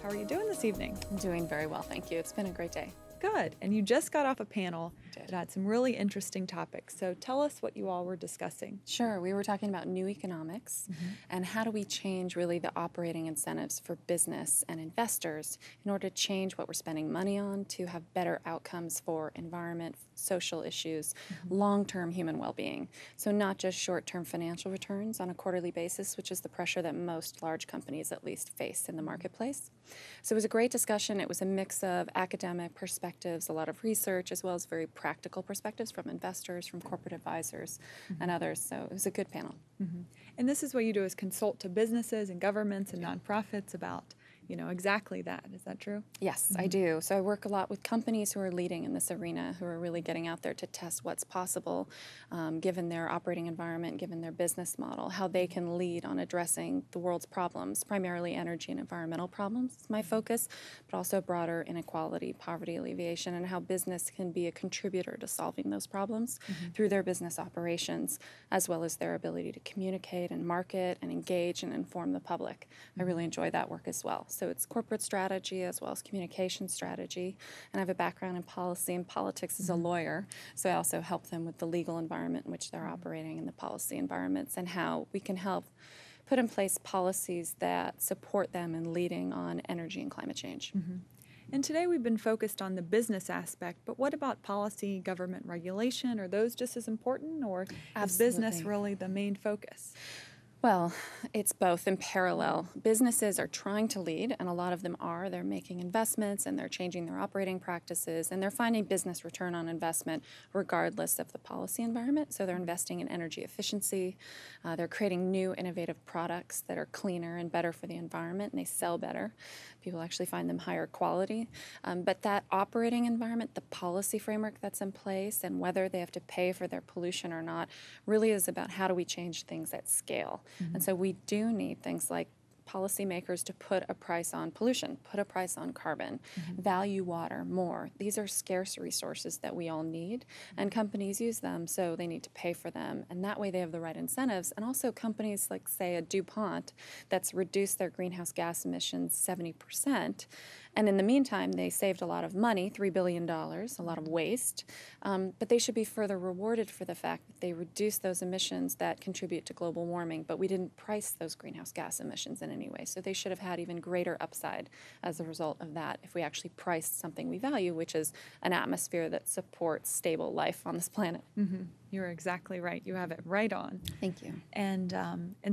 How are you doing this evening? I'm doing very well, thank you. It's been a great day. Good. And you just got off a panel Did. that had some really interesting topics. So tell us what you all were discussing. Sure, we were talking about new economics and how do we change really the operating incentives for business and investors in order to change what we're spending money on to have better outcomes for environment, social issues, long-term human well-being. So not just short-term financial returns on a quarterly basis, which is the pressure that most large companies at least face in the marketplace. So it was a great discussion. It was a mix of academic perspectives, a lot of research, as well as very practical perspectives from investors, from corporate advisors, and others. So it was a good panel. And this is what you do is consult to businesses and governments and nonprofits about, exactly that. Is that true? Yes, I do. So I work a lot with companies who are leading in this arena, who are really getting out there to test what's possible, given their operating environment, given their business model, how they can lead on addressing the world's problems, primarily energy and environmental problems is my focus, but also broader inequality, poverty alleviation, and how business can be a contributor to solving those problems through their business operations, as well as their ability to communicate and market and engage and inform the public. I really enjoy that work as well. So it's corporate strategy as well as communication strategy. And I have a background in policy and politics as a lawyer. So I also help them with the legal environment in which they're operating and the policy environments and how we can help put in place policies that support them in leading on energy and climate change. And today we've been focused on the business aspect, but what about policy, government regulation? Are those just as important, or is business Absolutely. really the main focus? Well, it's both in parallel. Businesses are trying to lead, and a lot of them are. They're making investments, and they're changing their operating practices, and they're finding business return on investment regardless of the policy environment. So they're investing in energy efficiency. They're creating new innovative products that are cleaner and better for the environment, and they sell better. People actually find them higher quality. But that operating environment, the policy framework that's in place, and whether they have to pay for their pollution or not, really is about how do we change things at scale. And so we do need things like policymakers to put a price on pollution, put a price on carbon, value water more. These are scarce resources that we all need, and companies use them, so they need to pay for them. And that way they have the right incentives. And also companies like, say, a DuPont that's reduced their greenhouse gas emissions 70%. And in the meantime, they saved a lot of money, $3 billion, a lot of waste. But they should be further rewarded for the fact that they reduced those emissions that contribute to global warming, but we didn't price those greenhouse gas emissions in any way. So they should have had even greater upside as a result of that if we actually priced something we value, which is an atmosphere that supports stable life on this planet. You're exactly right. You have it right on. Thank you. And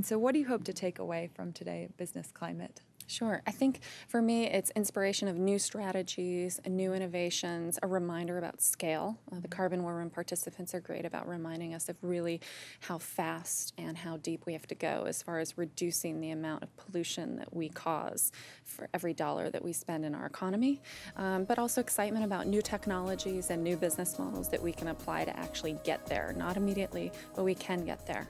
so what do you hope to take away from today, Business Climate? Sure. I think for me, it's inspiration of new strategies, new innovations, a reminder about scale. The Carbon War Room participants are great about reminding us of really how fast and how deep we have to go as far as reducing the amount of pollution that we cause for every dollar that we spend in our economy, but also excitement about new technologies and new business models that we can apply to actually get there. Not immediately, but we can get there.